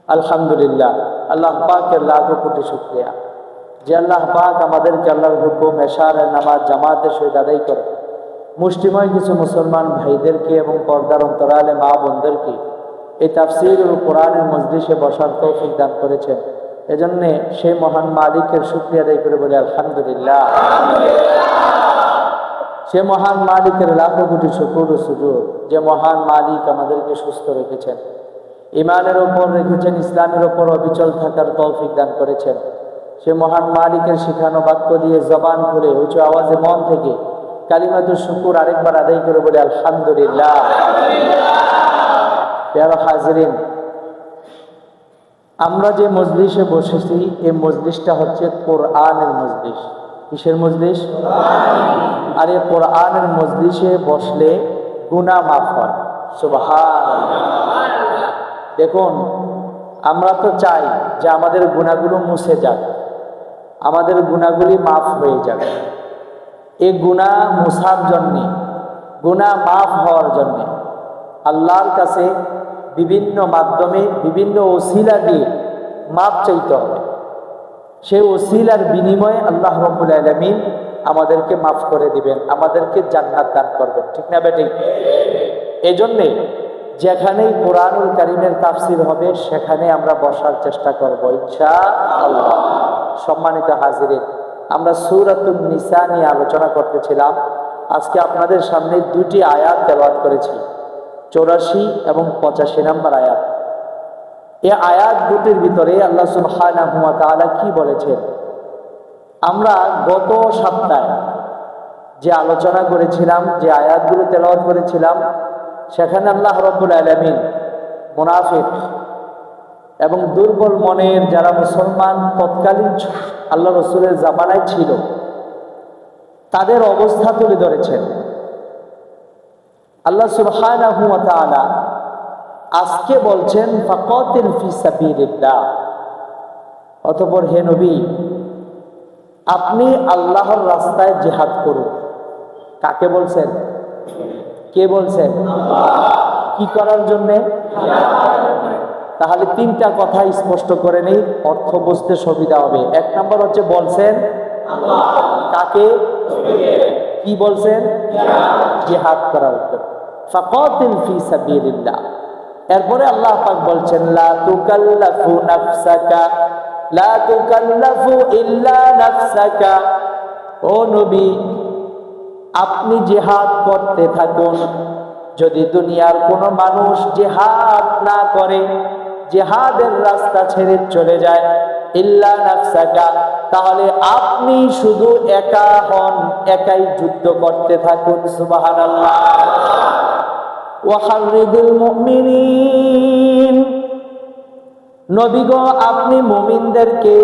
আলহামদুলিল্লাহ, আল্লাহ পাকের লাখো কোটি শুকরিয়া যে আল্লাহ পাক আমাদেরকে আল্লাহর হুকুম এশারের নামাজ জামাতের সহিত আদায় করে মুষ্টিময় কিছু মুসলমান ভাইদেরকে এবং পর্দার অন্তরালে মা বোনদেরকে এই তাফসীরুল কোরআনের মজলিসে বসার তৌফিক দান করেছেন। এজন্যে সেই মহান মালিকের শুকরিয়া আদায় করে বলে আলহামদুলিল্লাহ। সে মহান মালিকের লাখো কোটি শুকর ও সুজুদ যে মহান মালিক আমাদেরকে সুস্থ রেখেছেন, ইমানের ওপর রেখেছেন, ইসলামের ওপর অবিচল থাকার তৌফিক দান করেছেন। সে মহান মালিকের শিখানো বাক্য দিয়ে জবান খুলে উঁচু আওয়াজে মন থেকে কালিমাতুশ শুকুর আরেকবার আদায় করে বলে আলহামদুলিল্লাহ। প্রিয় হাজিরিন, আমরা যে মজলিসে বসেছি এই মজলিসটা হচ্ছে কোরআনের মজলিস। কিসের মজলিস? আর এই কোরআনের মজলিসে বসলে গুনাহ মাফ হয়। সুবহানাল্লাহ। দেখুন, আমরা তো চাই যে আমাদের গুনাহগুলো মুছে যাক, আমাদের গুনাহগুলি মাফ হয়ে যাক। এই গুনাহ মুছার জন্যে, গুনাহ মাফ হওয়ার জন্যে আল্লাহর কাছে বিভিন্ন মাধ্যমে বিভিন্ন ওসিলা দিয়ে মাফ চাইতে হবে। সেই ওসিলার বিনিময়ে আল্লাহ রাব্বুল আলামিন আমাদেরকে মাফ করে দিবেন, আমাদেরকে জান্নাত দান করবেন। ঠিক না বেঠিক? এজন্যে যেখানেই কোরআনুল কারীমের তাফসীর হবে সেখানে আমরা বসার চেষ্টা করব ইনশাআল্লাহ। সম্মানিত হাজিরিন, আমরা সূরাতুন নিসা নিয়ে আলোচনা করতেছিলাম। আজকে আপনাদের সামনে দুটি আয়াত তেলাওয়াত করেছি, 84 এবং 85 নম্বর আয়াত। এই আয়াত দুটির ভিতরে আল্লাহ সুবহানাহু ওয়া তাআলা কি বলেছেন? আমরা গত সপ্তাহে যে আলোচনা করেছিলাম, যে আয়াতগুলো তেলাওয়াত করেছিলাম, সেখানে আল্লাহ রাব্বুল আলামিন মুনাফিক এবং দুর্বল মনের যারা মুসলমান তৎকালীন আল্লাহ রাসূলের জামানায় ছিল তাদের অবস্থা তুলে ধরেছেন। আল্লাহ সুবহানাহু ওয়া তাআলা আজকে বলছেন ফাকাতিল ফি সাবিলিল্লাহ। অতঃপর হে নবী, আপনি আল্লাহর রাস্তায় জিহাদ করুন। কাকে বলছেন? কে বলছেন? কি করার জন্য? তাহলে তিনটা কথা স্পষ্ট করে নেই, অর্থ বুঝতে সুবিধা হবে। এক নম্বর হচ্ছে বলছেন কাকে, কি বলছেন? জিহাদ করার জন্য। ফাকাতিল ফি সাবিলিল্লাহ। এরপরে আল্লাহ পাক বলছেন লা তুকাল্লাফু নাফসাকা, লা তুকাল্লাফু ইল্লা নাফসাকা। ও নবী, আপনি জিহাদ করতে থাকুন। যদি দুনিয়ার কোনো মানুষ জিহাদ না করে, জিহাদের রাস্তা ছেড়ে চলে যায়, ইল্লা নাফসাকা, তাহলে আপনি শুধু একা হন, একাই যুদ্ধ করতে থাকুন। সুবহানাল্লাহ। ওয়াহারিদুল মুমিনিন, নবী গো আপনি মুমিনদেরকে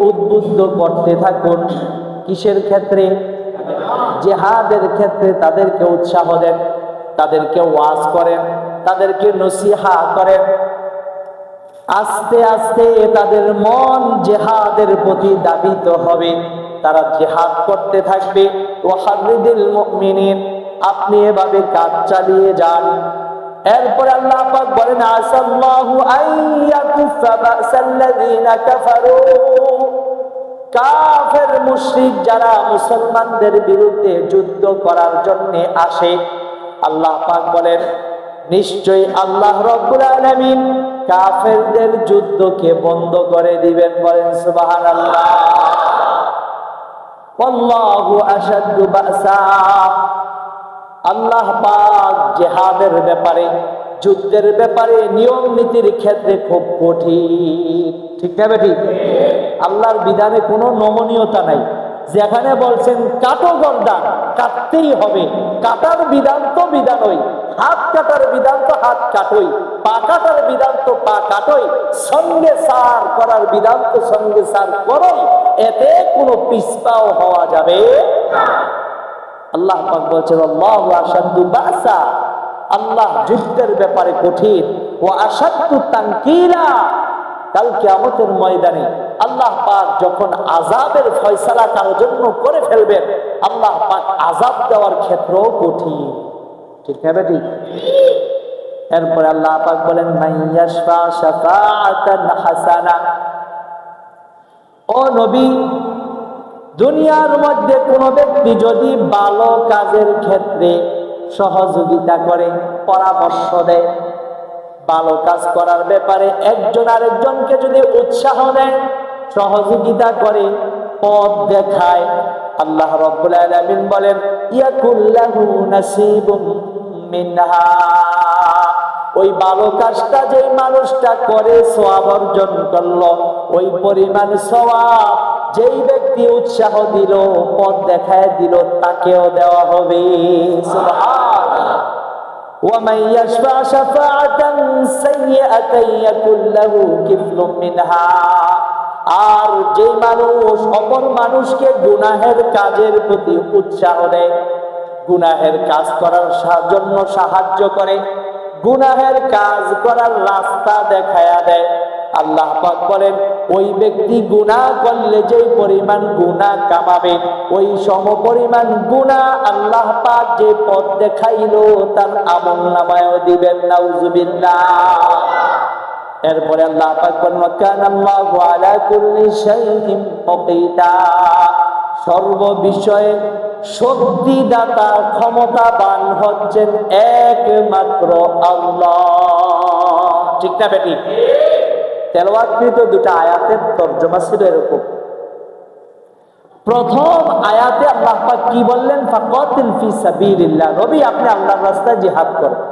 উদ্বুদ্ধ করতে থাকুন। কিসের ক্ষেত্রে? জিহাদের ক্ষেত্রে তাদেরকে উৎসাহ দেন, তাদেরকে ওয়াজ করেন, তাদেরকে নসিহা করেন। আস্তে আস্তে তাদের মন জিহাদের প্রতি দাবিত হবে, তারা জিহাদ করতে থাকবে। ওয়াহারিদুল মুমিনিন, আপনি এভাবে কাজ চালিয়ে যান। এরপর আল্লাহ পাক বলেন আসাল্লাহু আইয়াকুফা বাসাল্লাযিনা কাফারু। কাফের মুশরিক যারা মুসলমানদের বিরুদ্ধে যুদ্ধ করার জন্য আসে, আল্লাহ পাক বলেন নিশ্চয়ই আল্লাহ রাব্বুল আলামিন কাফেরদের যুদ্ধকে বন্ধ করে দিবেন। বলেন সুবহানাল্লাহ। আল্লাহু আশাদ্দু বাসা। আল্লাহ পাক জিহাদের ব্যাপারে, যুদ্ধের ব্যাপারে, নিয়ম নীতির ক্ষেত্রে খুব কঠিন। ঠিক না বেটি? আল্লাহর বিধানে কোনো নমনীয়তা নাই। যেখানে বলছেন কাটো গর্দান, কাটতেই হবে। কাটার বিধান তো বিধানই, হাত কাটার বিধান তো হাত কাটই, পা কাটার বিধান তো পা কাটই, সঙ্গে সার করার বিধান তো সঙ্গে সার করই। এতে কোনো পিছপাও হওয়া যাবে না। আল্লাহ পাক বলছেন আল্লাহু আশাদ্দু বাসা, আল্লাহ যুদ্ধের ব্যাপারে কঠিন। ও আশাদ্দু তানকিলা, কাল কিয়ামতের ময়দানে আল্লাহ পাক যখন আযাবের ফয়সালা কারোর জন্য করে ফেলবেন, আল্লাহ পাক আযাব দেওয়ার ক্ষেত্রেও কঠিন। ঠিক না বেটি? এরপরে আল্লাহ পাক বলেন মাইয়াশফা শাফাআতান হাসানা, ও নবী, দুনিয়ার মধ্যে কোনো ব্যক্তি যদি ভালো কাজের ক্ষেত্রে সহযোগিতা করে, পরামর্শ দেয়, ভালো কাজ করার ব্যাপারে একজন আরেকজনকে যদি উৎসাহ দেয়, সহযোগিতা করে, পথ দেখায়, আল্লাহ রাব্বুল আলামিন বলেন ইয়াকুল্লাহু নাসিবুম মিনহা, ওই ভালো কাজটা যে মানুষটা করে সওয়াব অর্জন করলো, ওই পরিমাণ সওয়াব যেই ব্যক্তি উৎসাহ দিল, পথ দেখায় দিল, তাকেও দেওয়া হবে। সুবহানাল্লাহ। ওয়া মান ইয়াশফা শাফাআতান সাইয়্যাতান ইয়াকুল লাহু কিফলুম মিনহা, আর যে মানুষ অপর মানুষকে গুনাহের কাজের প্রতি উৎসাহ দেয়, গুনাহের কাজ করার জন্য সাহায্য করে, গুনাহের কাজ করার রাস্তা দেখায়া দেয়, আল্লাহ পাক বলেন ওই ব্যক্তি গুনাহ করলে যে পরিমাণ গুনাহ কামাবে, ওই সম পরিমাণ গুনাহ আল্লাহ পাক যে পথ দেখাইলো তার আমলনামায়ও দিবেন। নাউজুবিল্লাহ। এরপরে আল্লাহ পাক বলেন কানাল্লাহু আলা কুল্লি শাইইন মুকিতা, সর্ব বিষয়ে শক্তিদাতা ক্ষমতাবান হচ্ছেন একমাত্র আল্লাহ। ঠিক না বেটি? তেলাওয়াতকৃত দুটো আয়াতের তরজমা ছিল এরকম। প্রথম আয়াতে আল্লাহ পাক কি বললেন? ফাকাতিল ফি সাবিলিল্লাহ, নবী আপনি আল্লাহর রাস্তায় জিহাদ করেন।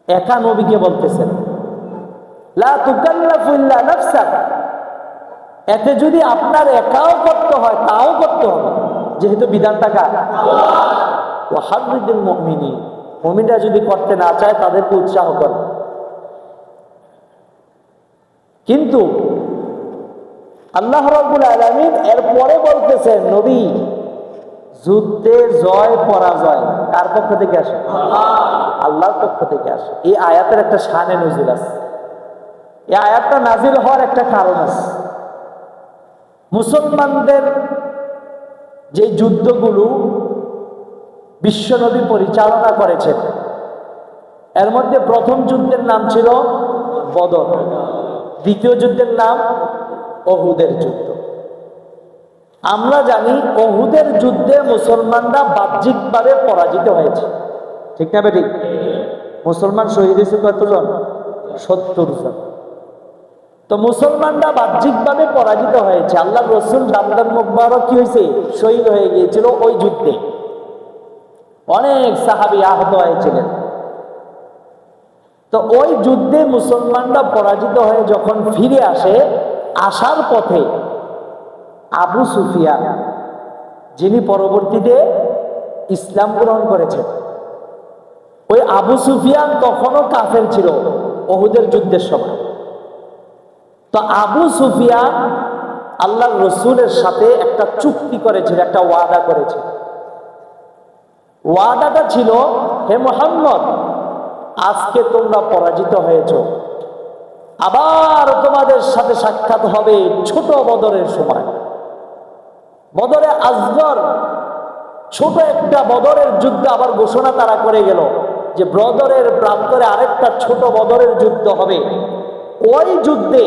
একা নবীকে বলতেছেন, লা তুকাল্লাফু ইল্লা নাফসাক, এতে যদি আপনার একাও করতে হয় তাও করতে হবে, যেহেতু বিধানটা কার? ওয়া হাররিদুল মুমিনিন, মুমিনরা যদি করতে না চায় তাদেরকে উৎসাহ করে। কিন্তু আল্লাহ রাব্বুল আলামিন এরপরে বলতেছেন নবী, যুদ্ধে জয় পরাজয় কার পক্ষ থেকে আসে? আল্লাহর পক্ষ থেকে আসে। এই আয়াতের একটা শানে নজুল আছে। এই আয়াতটা নাজিল হওয়ার একটা কারণ আছে। মুসলমানদের যে যুদ্ধগুলো বিশ্বনবী পরিচালনা করেছেন, এর মধ্যে প্রথম যুদ্ধের নাম ছিল বদর, দ্বিতীয় যুদ্ধের নাম উহুদের যুদ্ধ। আমরা জানি উহুদের যুদ্ধে মুসলমানরা বাহ্যিকভাবে পরাজিত হয়েছে। ঠিক না বেঠিক? মুসলমান শহীদ হয়েছে কতজন? 70 জন। তো মুসলমানরা বাহ্যিকভাবে পরাজিত হয়েছে। আল্লাহ রসুল দামদার মুবারক কি হয়েছে? শহীদ হয়ে গিয়েছিল ওই যুদ্ধে। অনেক সাহাবী আহত হয়েছিলেন। তো ওই যুদ্ধে মুসলমানরা পরাজিত হয়ে যখন ফিরে আসে, আসার পথে আবু সুফিয়ান, যিনি পরবর্তীতে ইসলাম গ্রহণ করেছেন, ওই আবু সুফিয়ান তখনও কাফের ছিল উহুদের যুদ্ধের সময়। তো আবু সুফিয়ান আল্লাহর রসুলের সাথে একটা চুক্তি করেছিল, একটা ওয়াদা করেছিল। ওয়াদাটা ছিল, হে মুহাম্মদ, আজকে তোমরা পরাজিত হয়েছ, আবার তোমাদের সাথে সাক্ষাৎ হবে ছোট বদরের সময়। বদরে আসগর, ছোট একটা বদরের যুদ্ধ আবার ঘোষণা তারা করে গেল যে বদরের প্রান্তরে আরেকটা ছোট বদরের যুদ্ধ হবে। ওই যুদ্ধে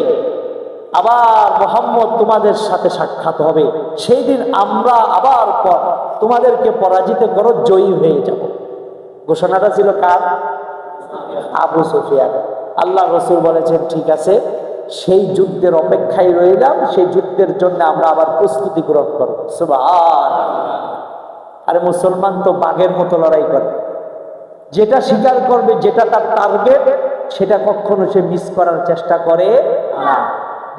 আবার মুহাম্মদ তোমাদের সাথে সাক্ষাৎ হবে, সেই দিন আমরা আবার তোমাদেরকে পরাজিত করো, জয়ী হয়ে যাব। ঘোষণাটা ছিল কার? আবু সুফিয়ান। আল্লাহ রসুল বলেছেন ঠিক আছে, সেই যুদ্ধের অপেক্ষায় রইলাম, সেই যুদ্ধের জন্য আমরা আবার প্রস্তুতি গ্রহণ করব। সুবহানাল্লাহ। আরে মুসলমান তো বাঘের মতো লড়াই করে, যেটা স্বীকার করবে, যেটা তার টার্গেট, সেটা কখনো সে মিস করার চেষ্টা করে না।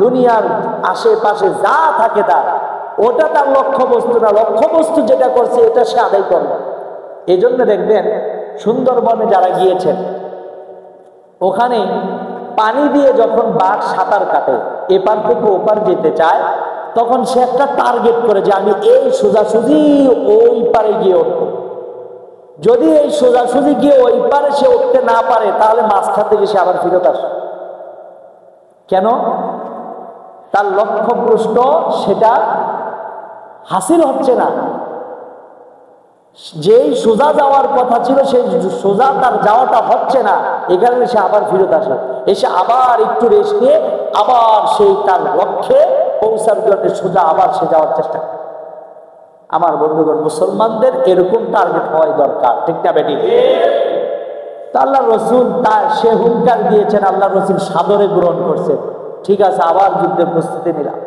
দুনিয়ার আশেপাশে যা থাকে তার, ওটা তার লক্ষ্যবস্তু না। লক্ষ্যবস্তু যেটা করছে এটা সে আদায় করবে। এই জন্য দেখবেন সুন্দরবনে যারা গিয়েছেন, ওখানে পানি দিয়ে যখন বাঘ সাঁতার কাটে, এপার থেকে ওপার যেতে চায়, তখন সে একটা টার্গেট করে যে আমি এই সোজাসুজি ওই পারে গিয়ে উঠবো। যদি এই সোজাসুজি গিয়ে ওই পারে সে উঠতে না পারে, তাহলে মাঝখান থেকে সে আবার ফিরত আসে। কেন? তার লক্ষ্যভ্রষ্ট সেটা হাসিল হচ্ছে না। যেই সোজা যাওয়ার কথা ছিল সেই সোজা তার যাওয়াটা হচ্ছে না, এই কারণে সে আবার ফিরত আসে, এসে আবার একটু রেস্ট নিয়ে আবার সেই তার লক্ষ্যে পৌঁছার জন্য সোজা আবার সে যাওয়ার চেষ্টা করে। আমার বন্ধুগণ, মুসলমানদের এরকম টার্গেট হওয়াই দরকার, ঠিক না বেটি? তা আল্লাহ রসুল তার সে হুঙ্কার দিয়েছেন, আল্লাহ রসুল সাদরে গ্রহণ করছেন। ঠিক আছে, আবার যুদ্ধের প্রস্তুতি নিলাম।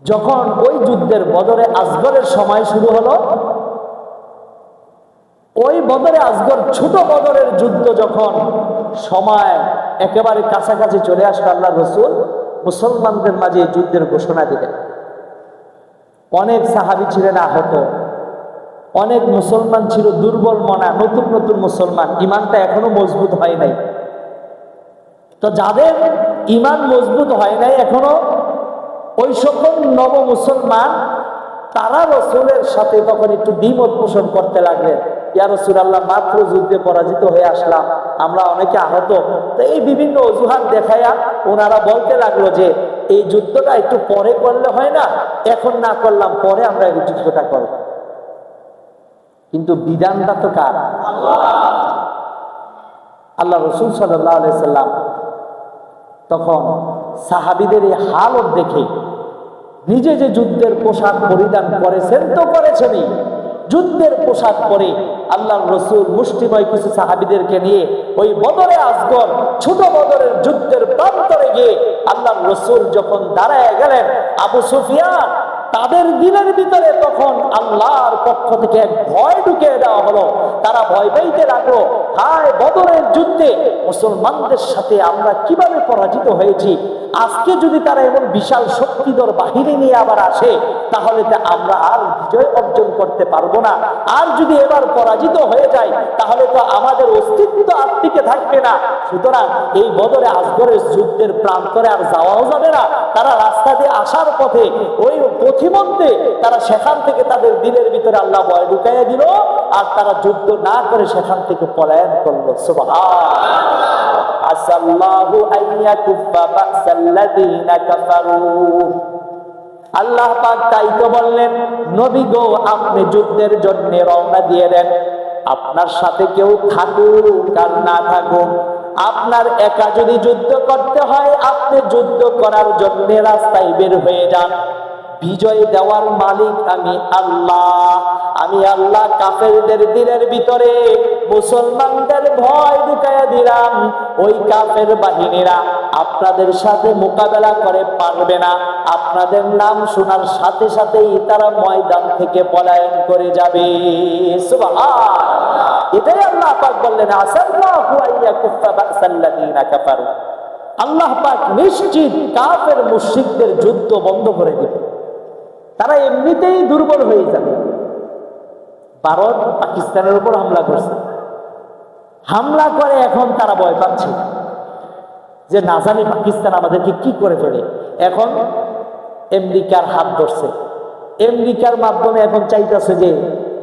যখন ওই যুদ্ধের বদরে আসগরের সময় শুরু হলো, ওই বদরে আসগর ছোট বদরের যুদ্ধ যখন সময় একেবারে কাছাকাছি চলে আসলো, আল্লাহ রসুল মুসলমানদের মাঝে যুদ্ধের ঘোষণা দিলেন। অনেক সাহাবী ছিলেন আহত, অনেক মুসলমান ছিল দুর্বল মনা, নতুন নতুন মুসলমান, ইমানটা এখনো মজবুত হয় নাই। তো যাদের ইমান মজবুত হয় নাই এখনো, ওই সকল নব মুসলমান তারা রসুলের সাথে তখন একটু দ্বিমত পোষণ করতে লাগলেন। ইয়া রাসূলুল্লাহ, মাত্র যুদ্ধে পরাজিত হয়ে আসলাম, আমরা অনেকে আহত। তো এই বিভিন্ন অজুহাত দেখায়া ওনারা বলতে লাগলো যে এই যুদ্ধটা একটু পরে করলে হয় না, এখন না করলাম পরে আমরা এই যুদ্ধটা করব। কিন্তু বিধানটা তো কার? আল্লাহ রসুল সাল্লাল্লাহু আলাইহি সাল্লাম তখন সাহাবীদের এই হালত দেখে, নিজে যে যুদ্ধের পোশাক পরিধান করেছেন তো করেছেনই, যুদ্ধের পোশাক পরে আল্লাহর রসুল মুষ্টিময় কিছু সাহাবীদেরকে নিয়ে ওই বদরে আসগর ছোট বদরের যুদ্ধের প্রান্তরে গিয়ে আল্লাহর রসুল যখন দাঁড়ায় গেলেন, আবু সুফিয়ান তাদের দিলের ভিতরে তখন আল্লাহর পক্ষ থেকে এক ভয় ঢুকিয়ে দেওয়া হলো। তারা ভয় পাইতে লাগলো, হায় বদরের যুদ্ধে মুসলমানদের সাথে আমরা কিভাবে পরাজিত হয়েছি, আজকে যদি তারা এমন বিশাল শক্তিধর বাহিনী নিয়ে আবার আসে তাহলে তো আমরা আর বিজয় অর্জন করতে পারবো না, আর যদি এবার পরাজিত হয়ে যায় তাহলে তো আমাদের অস্তিত্ব আর টিকে থাকবে না। সুতরাং এই বদরে আসগরের যুদ্ধের প্রান্তরে আর যাওয়াও যাবে না। তারা রাস্তা দিয়ে আসার পথে ওই পথিমধ্যে তারা সেখান থেকে তাদের দিলের ভিতরে আল্লাহ ভয় ঢুকাইয়া দিল, আর তারা যুদ্ধ না করে সেখান থেকে পলায়ন করলো। সুবহানাল্লাহ। আসাল্লাহু আইয়াকুফা বাসাল্লাযীনা কাফারু। আল্লাহ পাক তাই তো বললেন, নবী গো আপনি যুদ্ধের জন্য রওনা দিয়ে দেন, আপনার সাথে কেউ থাকুক আর না থাকুক, আপনার একা যদি যুদ্ধ করতে হয় আপনি যুদ্ধ করার জন্য রাস্তায় বের হয়ে যান। বিজয় দেওয়ার মালিক আমি আল্লাহ। আমি আল্লাহ কাফেরদের দিলের ভিতরে মুসলমানদের ভয় ঢুকাইয়া দিলাম। ওই কাফের বাহিনীরা আপনাদের সাথে মোকাবেলা করে পারবে না, আপনাদের নাম শোনার সাথে সাথেই তারা ময়দান থেকে পলায়ন করে যাবে। সুবহানাল্লাহ। এটাই আল্লাহ পাক বললেন, আসাল্লাহু আইয়াকুফা বাসাল্লাযীনা কাফারু। আল্লাহ পাক নিশ্চিত কাফের মুশরিকদের যুদ্ধ বন্ধ করে দিবে, তারা এমনিতেই দুর্বল হয়ে যাবে। ভারত পাকিস্তানের উপর হামলা করছে, হামলা করে এখন তারা ভয় পাচ্ছে যে না জানি পাকিস্তান আমাদেরকে কি করে ফেলে। এখন আমেরিকার হাত ধরছে, আমেরিকার মাধ্যমে এখন চাইতেছে যে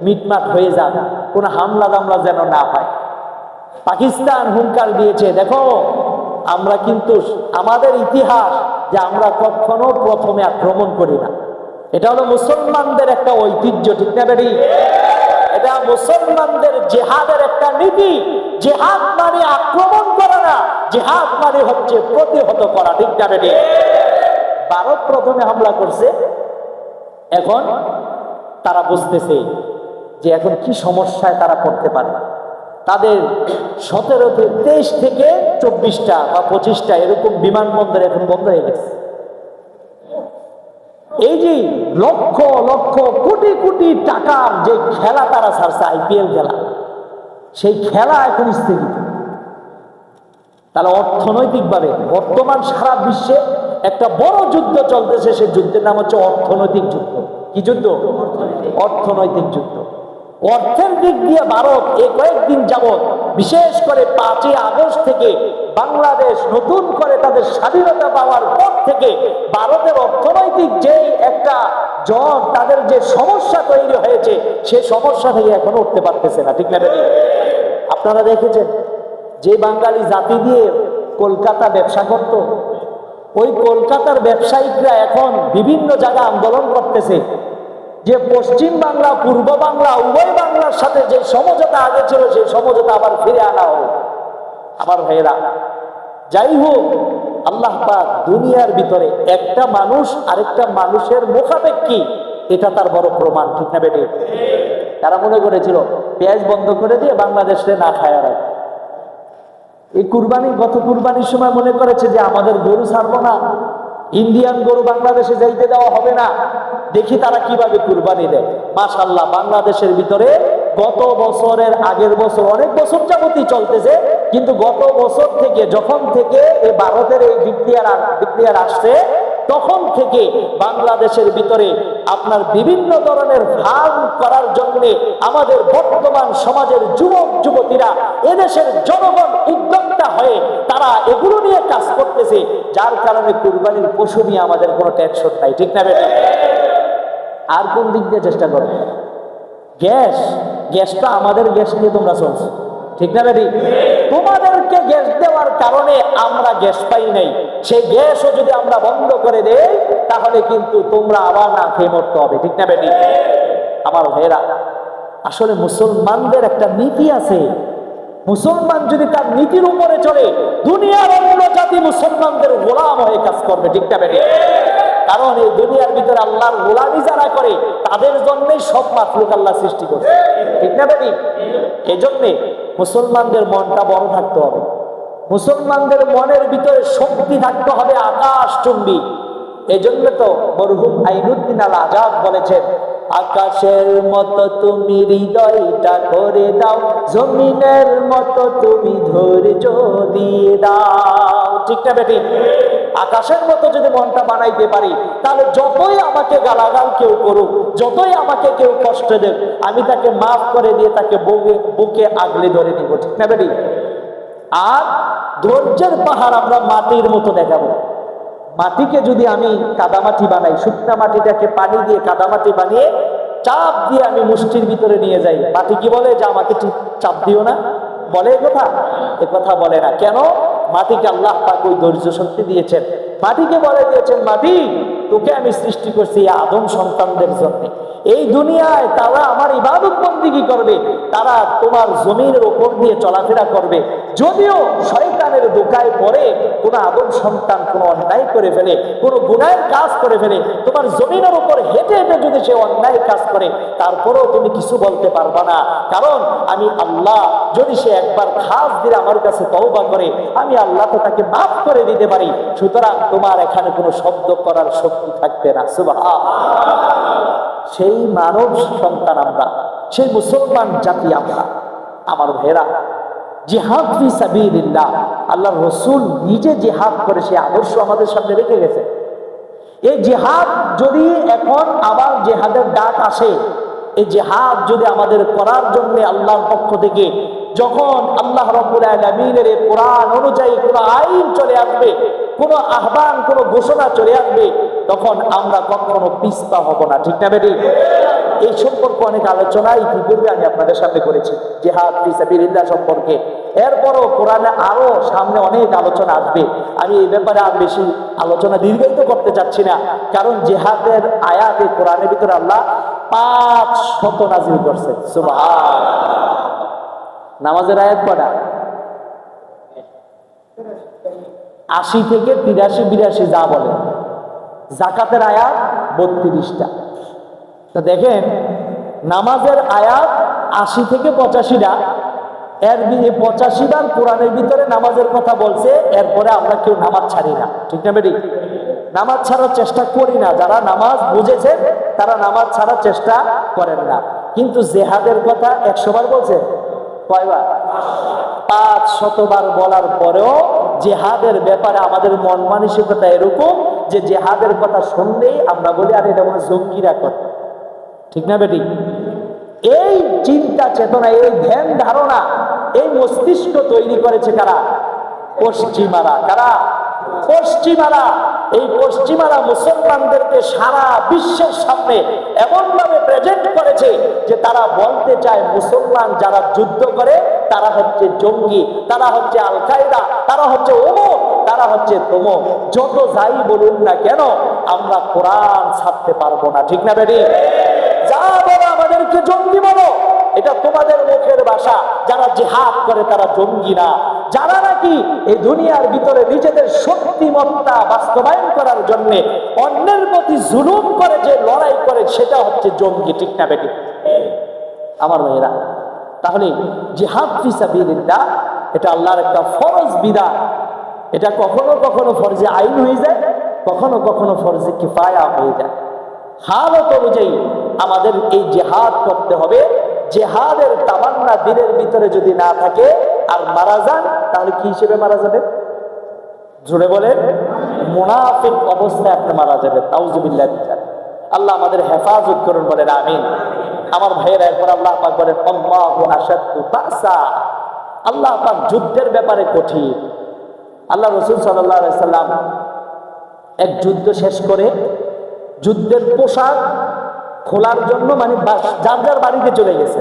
মিটমাট হয়ে যাক, কোনো হামলা দামলা যেন না হয়। পাকিস্তান হুঙ্কার দিয়েছে, দেখো আমরা কিন্তু আমাদের ইতিহাস যে আমরা কখনো প্রথমে আক্রমণ করি না, এটা হলো মুসলমানদের একটা ঐতিহ্য, ঠিক না বেরি? এটা মুসলমানদের জেহাদের একটা নীতি। জেহাদ মানে আক্রমণ করা না, জেহাদ মানে হচ্ছে প্রতিহত করা, ঠিক না বেরি? ভারত প্রথমে হামলা করছে, এখন তারা বুঝতেছে যে এখন কি সমস্যায় তারা পড়তে পারে। তাদের 23 থেকে 24টা বা 25টা এরকম বিমানবন্দর এখন বন্ধ হয়ে গেছে। এই যে লক্ষ লক্ষ কোটি কোটি টাকার যে খেলা তারা ছাড়ছে, IPL খেলা, সেই খেলা এখন স্থগিত। তাহলে অর্থনৈতিকভাবে বর্তমান সারা বিশ্বে একটা বড় যুদ্ধ চলতেছে, সেই যুদ্ধের নাম হচ্ছে অর্থনৈতিক যুদ্ধ। কি যুদ্ধ? অর্থনৈতিক যুদ্ধ। অর্থের দিক দিয়ে ভারত এই কয়েকদিন যাবৎ, বিশেষ করে 5ই আগস্ট থেকে বাংলাদেশ নতুন করে তাদের স্বাধীনতা পাওয়ার পর থেকে ভারতের অর্থনৈতিক যে একটা জ্বর, তাদের যে সমস্যা তৈরি হয়েছে, সে সমস্যা থেকে এখনো উঠতে পারতেছে না, ঠিক না? আপনারা দেখেছেন যে বাঙালি জাতি দিয়ে কলকাতা ব্যবসা করত, ওই কলকাতার ব্যবসায়িকরা এখন বিভিন্ন জায়গায় আন্দোলন করতেছে যে পশ্চিম বাংলা পূর্ব বাংলা উভয় বাংলার সাথে যে সমঝোতা আগে ছিল সেই সমঝোতা আবার ফিরে আনা হোক। আমার ভাইয়েরা, যাই হোক, আল্লাহ পাক দুনিয়ার ভিতরে একটা মানুষ আরেকটা মানুষের মুখাপেক্ষী, এটা তার বড় প্রমাণ, ঠিক না বেটে? তারা মনে করেছিল পেঁয়াজ বন্ধ করে দিয়ে বাংলাদেশে না খায় আর এই কুরবানি, গত কুরবানির সময় মনে করেছে যে আমাদের গরু ছাড়বো না, ইন্ডিয়ান গরু বাংলাদেশে যাইতে দেওয়া হবে না, দেখি তারা কিভাবে কুরবানি দেয়। মাশাআল্লাহ, বাংলাদেশের ভিতরে গত বছরের আগের বছর অনেক বছর যাবতই চলতেছে, কিন্তু গত বছর থেকে যখন থেকে এই ভারতের এই বিক্রিয়ার আসছে তখন থেকে বাংলাদেশের ভিতরে আপনার বিভিন্ন ধরনের ফার্ম করার জন্য আমাদের বর্তমান সমাজের যুবক যুবতীরা, এদেশের জনগণ উদ্যোক্তা হয়ে তারা এগুলো নিয়ে কাজ করতেছে, যার কারণে কুরবানির পশু নিয়ে আমাদের কোনো টেনশন নাই, ঠিক না বেটা? আর কোন দিক দিয়ে চেষ্টা করো? গ্যাসটা আমাদের গ্যাস নিয়ে তোমরা চলছো, ঠিক না বেটি? তোমাদেরকে গ্যাস দেওয়ার কারণে আমরা গ্যাস পাই নাই, সেই গ্যাসও যদি আমরা বন্ধ করে দেই তাহলে কিন্তু তোমরা আবার না খেয়ে মরতে হবে, ঠিক না বেটি? আমার ভাইয়েরা, আসলে মুসলমানদের একটা নীতি আছে। মুসলমান যদি তার নীতির উপরে চলে, দুনিয়ার অন্য জাতি মুসলমানদের গোলাম হয়ে কাজ করবে, ঠিক না বেটি? কারণ এই দুনিয়ার ভিতরে আল্লাহর গোলামি যারা করে তাদের জন্যই সব মাখলুক আল্লাহ সৃষ্টি করছে, ঠিক না বেটি? এই জন্যে মুসলমানদের মনটা বড় থাকতে হবে, মুসলমানদের মনের ভিতরে শক্তি থাকতে হবে আকাশ চুম্বী। এই জন্য তো মরহুম আইনুদ্দিন আল আজাদ বলেছেন, আকাশের মতো তুমি হৃদয়টা করে দাও, জমিনের মতো তুমি ধৈর্য দিয়ে দাও, ঠিক না বেটি? আকাশের মতো যদি মনটা বানাইতে পারি তাহলে যতই আমাকে গালাগাল কেউ করুক, যতই আমাকে কেউ কষ্ট দেব, আমি তাকে মাফ করে দিয়ে তাকে বুকে আগলে ধরে নিব, ঠিক না বেটি? আর ধৈর্যের পাহাড় আমরা মাটির মতো দেখাবো। মাটিকে যদি আমি কাদামাটি বানাই, শুকনা মাটিটাকে পানি দিয়ে কাদামাটি বানিয়ে চাপ দিয়ে আমি মুষ্টির ভিতরে নিয়ে যাই, মাটি কি বলে যে আমাকে চাপ দিও না? বলে এ কথা বলে না কেন? মাটিকে আল্লাহ পাক ওই ধৈর্য শক্তি দিয়েছেন। মাটিকে বলে দিয়েছেন, মাটি তোকে আমি সৃষ্টি করছি আদম সন্তানদের জন্য। এই দুনিয়ায় তারা আমার ইবাদত বন্দেগী করবে, তারা তোমার জমিনের উপর দিয়ে চলাফেরা করবে। যদিও শয়তানের ধোঁকায় পড়ে কোনো আদম সন্তান কোনো অন্যায় করে ফেলে, কোনো গুনাহের কাজ করে ফেলে, তোমার জমিনের উপর হেঁটে হেঁটে যদি সে অন্যায় কাজ করে, তারপরেও তুমি কিছু বলতে পারবা না, কারণ আমি আল্লাহ। যদি সে একবার খাস দিলে আমার কাছে তওবা করে, আমি আল্লাহ তো তাকে মাফ করে দিতে পারি। সুতরাং তোমার এখানে কোনো শব্দ করার শক্তি থাকবে না। সুবহানাল্লাহ। সেই মানব সন্তান আমরা, সেই মুসলমান জাতি আমরা। আমার ভাইরা, জিহাদ ফি সাবিলিল্লাহ, আল্লাহর রাসূল নিজে জিহাদ করে সে আদর্শ আমাদের সামনে রেখে গেছে। এই জিহাদ যদি এখন আবার জিহাদের ডাক আসে, এই জিহাদ যদি আমাদের করার জন্য আল্লাহর পক্ষ থেকে যখন আল্লাহ রাব্বুল আলামিনের এই কোরআন অনুযায়ী কোনো আইন চলে আসবে, কোনো আহ্বান, কোনো ঘোষণা চলে আসবে, তখন আমরা কখনো পিছপা হব না, ঠিক না বেটি? এই সম্পর্কে অনেক আলোচনা ইতিপূর্বে আমি আপনাদের সামনে করেছি, জিহাদ ফি সাবিলিল্লাহ সম্পর্কে। এরপরও কোরআনে আরো সামনে অনেক আলোচনা আসবে। আমি এই ব্যাপারে আর বেশি আলোচনা দীর্ঘায়িত করতে চাচ্ছি না, কারণ জিহাদের আয়াতে কোরআনের ভিতরে আল্লাহ 500 নাজিল করছেন। সুবহানাল্লাহ। নামাজের আয়াত কটা? 80 থেকে 83-82 যা বলে। যাকাতের আয়াত 32টা। তো দেখেন, নামাজের আয়াত 80 থেকে 85টা, এর 85 বার কোরআনের ভিতরে নামাজের কথা বলছে। এরপরে আমরা কেউ নামাজ ছাড়ি না, ঠিক না বেটি? নামাজ ছাড়ার চেষ্টা করি না। যারা নামাজ বুঝেছেন তারা নামাজ ছাড়ার চেষ্টা করেন না। কিন্তু জেহাদের কথা 100 বার বলছে, কয়বার? 500 বার বলার পরেও জেহাদের ব্যাপারে আমাদের মন মানসিকতা এরকম যে জেহাদের কথা শুনলেই আমরা বলি আর এটা মনে জঙ্গিরা করে, ঠিক না বেটি? এই চিন্তা চেতনা, এই ধ্যান ধারণা, এই মস্তিষ্ক তৈরি করেছে কারা? পশ্চিমারা। কারা? পশ্চিমারা। এই পশ্চিমারা মুসলমানদেরকে সারা বিশ্বের সামনে এমন ভাবে প্রেজেন্ট করেছে যে তারা বলতে চায় মুসলমান যারা যুদ্ধ করে তারা হচ্ছে জঙ্গি, তারা হচ্ছে আল কায়দা, তারা হচ্ছে অমুক, তারা হচ্ছে তমুক। যত যাই বলুন না কেন, আমরা কোরআন ছাড়তে পারবো না, ঠিক না বেটি? আমাদেরকে জঙ্গি বলো, এটা তোমাদের মুখের ভাষা। যারা জিহাদ করে তারা জঙ্গি না, যারা নাকি এই দুনিয়ার ভিতরে নিজেদের শক্তিমত্তা বাস্তবায়ন করার জন্য অন্যের প্রতি জুলুম করে যে লড়াই করে সেটা হচ্ছে জঙ্গি। ঠিক না বেটি আমার ভাইয়েরা? তাহলে জিহাদ ফি সাবিলিল্লাহ এটা আল্লাহর একটা ফরজ বিধান। এটা কখনো কখনো ফরজে আইন হয়ে যায়, কখনো কখনো ফরজে কিফায়া হয়ে যায়। হালত অনুযায়ী আমাদের এই জিহাদ করতে হবে। জিহাদের তামান্না দিলের ভিতরে যদি না থাকে আর মারা যান, তাহলে কি হিসেবে মারা যাবে? জোরে বলেন, মুনাফিক অবস্থায় আপনি মারা যাবেন। নাউজুবিল্লাহ। আল্লাহ আমাদের হেফাজত করুন, বলেন আমিন। আমার ভাইয়েরা, এরপর আল্লাহ পাক বলেন আল্লাহু আশাদ্দু বাসা। আল্লাহ পাক যুদ্ধের ব্যাপারে কঠিন। আল্লাহ রাসূল সাল্লাল্লাহু আলাইহি সাল্লাম এক যুদ্ধ শেষ করে যুদ্ধের পোশাক খোলার জন্য মানে যার যার বাড়িতে চলে গেছে।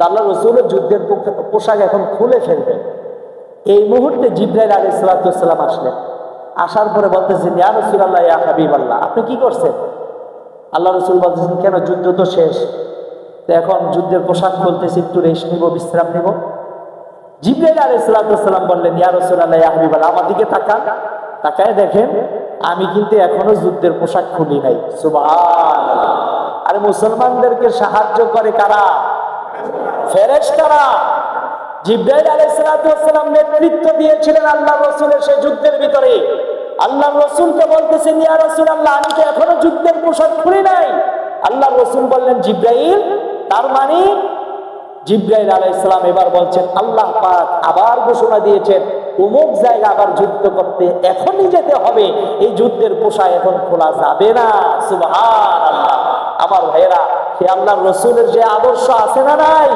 আল্লাহ রাসূলের যুদ্ধের পোশাক এখন খুলে ফেলবে। এই মুহূর্তে জিবরাইল আলাইহিস সালাম আসলেন। আসার পরে বলতেছেন, ইয়া রাসূলুল্লাহ, ইয়া হাবিবাল্লাহ, আপনি কি করছেন? আল্লাহ রাসূল বলতেছেন, কেন, যুদ্ধ তো শেষ, তো এখন যুদ্ধের পোশাক খুলতেছি, একটু রেস্ট নিব, বিশ্রাম নিব। জিবরাইল আলাইহিস সালাম বললেন, ইয়া রাসূলুল্লাহ, ইয়া হাবিবাল্লাহ, আমার দিকে তাকান, তাকায় দেখেন আমি কিন্তু এখনো যুদ্ধের পোশাক খুলি নাই। সুবহানাল্লাহ। আরে মুসলমানদেরকে সাহায্য করে কারা? ফেরেশতারা। জিবরাইল আলাইহিস সালাম নেতৃত্ব দিয়েছিলেন আল্লাহ রাসূলের সেই যুদ্ধের ভিতরে। আল্লাহ রাসূলকে বলতেছেন, ইয়া রাসূলুল্লাহ, আমি তো এখনো যুদ্ধের পোশাক খুলি নাই। আল্লাহ রাসূল বললেন, জিবরাইল, তার মানে জিবরাইল আলাইহিস সালাম এবার বলছেন, আল্লাহ পাক আবার ঘোষণা দিয়েছেন অমুক জায়গা আবার যুদ্ধ করতে এখনই যেতে হবে, এই যুদ্ধের পোশাক এখন খোলা যাবে না। সুবহানাল্লাহ। আমার ভাইয়েরা, সে আল্লাহর রাসূলের যে আদর্শ আছে না নাই?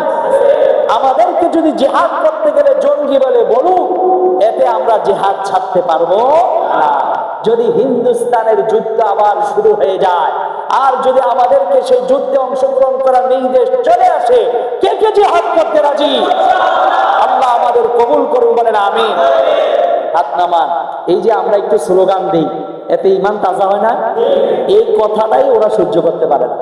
আমাদেরকে যদি জিহাদ করতে গেলে জঙ্গি বলে বলুক, এতে আমরা জিহাদ ছাড়তে পারবো না। যদি হিন্দুস্তানের যুদ্ধ আবার শুরু হয়ে যায় আর যদি আমাদেরকে সেই যুদ্ধে অংশগ্রহণ করার নির্দেশ চলে আসে, কে কে জিহাদ করতে রাজি? আল্লাহ আমাদের কবুল করুন, বলেন আমিন। হাত নামান। এই যে আমরা একটু স্লোগান দিই, এতে ইমান তাজা হয় না? এই কথাটাই ওরা সহ্য করতে পারে না।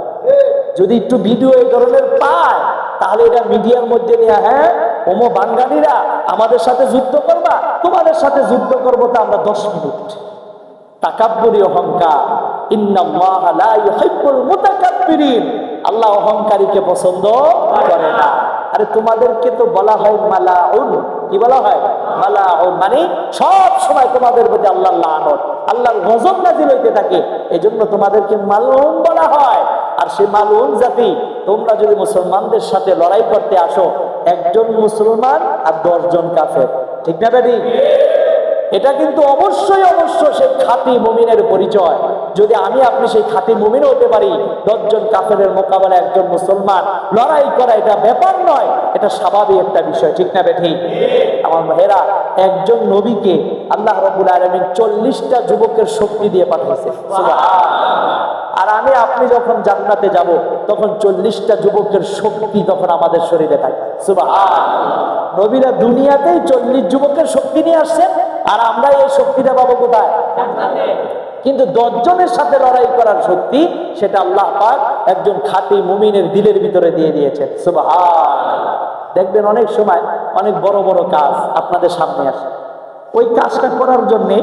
যদি একটু ভিডিও এই ধরনের পায়, তাহলে এটা মিডিয়ার মধ্যে নিয়ে, হ্যাঁ ওমো বাঙালিরা আমাদের সাথে যুদ্ধ করবা, তোমাদের সাথে যুদ্ধ করবো তো আমরা 10 মিনিট। তাকাব্বুরি, অহংকার। ইন্নাল্লাহা লা ইউহিব্বুল মুতাকাব্বিরিন। আল্লাহ অহংকারীকে পছন্দ করে না। আরে তোমাদেরকে তো বলা হয় মালাউন। কি বলা হয়? মালাউন, মানে সব সময় তোমাদের প্রতি আল্লাহর লানত, আল্লাহর গজব নাযিল হইতে থাকে, এজন্য তোমাদেরকে মালউন বলা হয়। আর সে মালউন জাতি, তোমরা যদি মুসলমানদের সাথে লড়াই করতে আসো, একজন মুসলমান আর 10 জন কাফের। ঠিক না বেটি? এটা কিন্তু অবশ্যই সেই খাঁটি মুমিনের পরিচয়। যদি আমি আপনি সেই খাঁটি মুমিন হতে পারি, 10 জন কাফেরের মোকাবেলায় একজন মুসলমান লড়াই করা এটা ব্যাপার নয়, এটা স্বাভাবিক একটা বিষয়। ঠিক না বেঠি? আমার ভাইয়েরা, একজন নবীকে আল্লাহ রাব্বুল আলামিন 40টা যুবকের শক্তি দিয়ে পাঠিয়েছে। সুবহানাল্লাহ। আর আমি আপনি যখন জান্নাতে যাব, তখন 40টা যুবকের শক্তি তখন আমাদের শরীরে থাকে। সুবহানাল্লাহ। নবীরা দুনিয়াতেই 40 যুবকের শক্তি নিয়ে আসছেন, আর আমরা এই শক্তিটা পাবো কোথায়? কিন্তু 10 জনের সাথে লড়াই করার শক্তি, সেটা আল্লাহ পাক একজন খাঁটি মুমিনের দিলের ভিতরে দিয়ে দিয়েছেন। সুবহানাল্লাহ। দেখবেন অনেক সময় অনেক বড় বড় কাজ আপনাদের সামনে আসে, ওই কাজটা করার জন্যে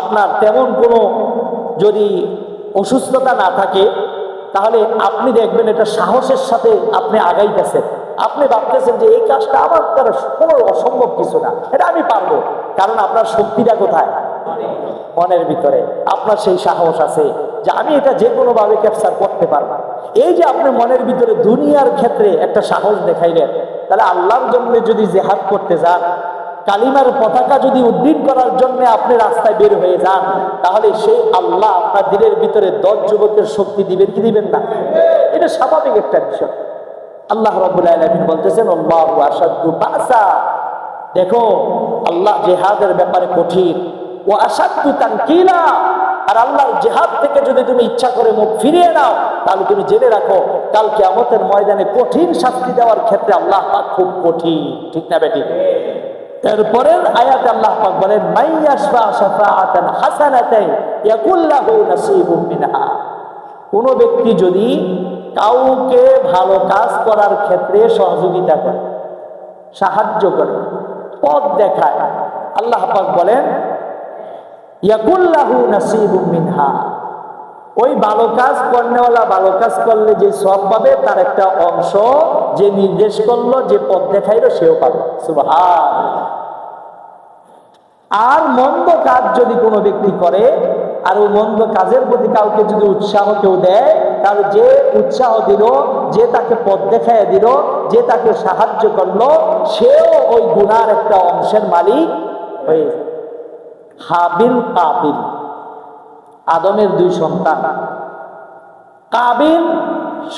আপনার তেমন কোনো যদি অসুস্থতা না থাকে, তাহলে আপনি দেখবেন এটা সাহসের সাথে আপনি আগাইতেছেন। আপনি ভাবতেছেন যে এই কাজটা আমার দ্বারা কোনো অসম্ভব কিছু না, এটা আমি পারবো। কারণ আপনার শক্তিটা কোথায়? মনের ভিতরে। আপনার সেই সাহস আছে যে আমি এটা যে কোনো ভাবে ক্যাপচার করতে পারবো। এই যে আপনি মনের ভিতরে দুনিয়ার ক্ষেত্রে একটা সাহস দেখাইলেন, তাহলে আল্লাহর জন্য যদি জিহাদ করতে যান, কালিমার পতাকা যদি উড্ডীন করার জন্য আপনি রাস্তায় বের হয়ে যান, তাহলে সেই আল্লাহ আপনার দিলের ভিতরে 10 যুবকের শক্তি দিবেন কি দিবেন না? এটা স্বাভাবিক একটা বিষয়। আল্লাহ রাব্বুল আলামিন বলতেছেন, আল্লাহু আশাদ্দু বাসা। দেখো, আল্লাহ জিহাদের ব্যাপারে কঠিন। ও আশাদ্দু তানকিলা। আর আল্লাহর জিহাদ থেকে যদি তুমি ইচ্ছা করে মুখ ফিরিয়ে নাও, তাহলে তুমি জেনে রাখো, কাল কিয়ামতের ময়দানে কঠিন শাস্তি দেওয়ার ক্ষেত্রে আল্লাহ পাক খুব কঠিন। ঠিক না বেটি? এরপরের আয়াতে আল্লাহ পাক বলেন, মাইয়াশফা শাফাআতান হাসানাতান ইয়াকুল লাহু নাসীবুম মিনহা। কোনো ব্যক্তি যদি কাউকে ভালো কাজ করার ক্ষেত্রে সহযোগিতা করে, সাহায্য করে, পথ দেখায়, আল্লাহ পাক বলেন ইয়াকুল্লাহু নাসিবুম মিনহা, ওই ভালো কাজ করনেওয়ালা ভালো কাজ করলে যে সওয়াব পাবে তার একটা অংশ যে নির্দেশ করলো, যে পথ দেখাইলো, সেও পাবে। সুবহানাল্লাহ। আর মন্দ কাজ যদি কোনো ব্যক্তি করে, আর ওই মন্দ কাজের প্রতি কাউকে যদি উৎসাহ কেউ দেয়, তাহলে যে উৎসাহ দিল, যে তাকে পথ দেখাইয়া দিল, যে তাকে সাহায্য করলো, সেও ওই গুনার একটা অংশের মালিক হয়ে যায়। হাবিল কাবিল, আদমের দুই সন্তান। কাবিল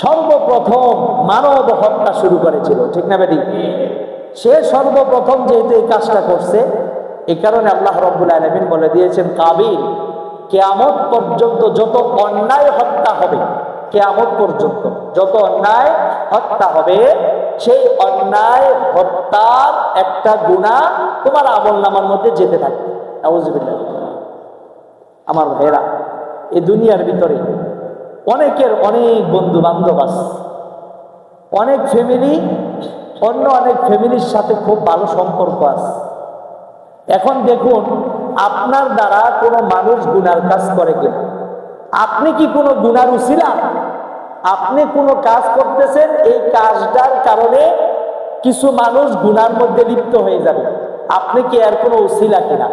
সর্বপ্রথম মানব হত্যা শুরু করেছিল, ঠিক না বেটি? সে সর্বপ্রথম যেহেতু এই কাজটা করছে, এই কারণে আল্লাহ রাব্বুল আলামিন বলে দিয়েছেন কাবিল কিয়ামত পর্যন্ত যত অন্যায় হত্যা হবে, কিয়ামত পর্যন্ত যত অন্যায় হত্যা হবে, সেই অন্যায় হত্যার একটা গুনাহ তোমার আমলনামার মধ্যে যেতে থাকবে। নাউযুবিল্লাহ। আমার ভাইরা, এই দুনিয়ার ভিতরে অনেকের অনেক বন্ধু বান্ধব আছে, অনেক ফ্যামিলি, অন্য অনেক ফ্যামিলির সাথে খুব ভালো সম্পর্ক আছে। এখন দেখুন, আপনার দ্বারা কোনো মানুষ গুনার কাজ করে কিনা, আপনি কি কোনো গুনার উসিলা? আপনি কোনো কাজ করতেছেন, এই কাজটার কারণে কিছু মানুষ গুনার মধ্যে লিপ্ত হয়ে যাবে, আপনি কি এর কোনো উসিলা কিনা?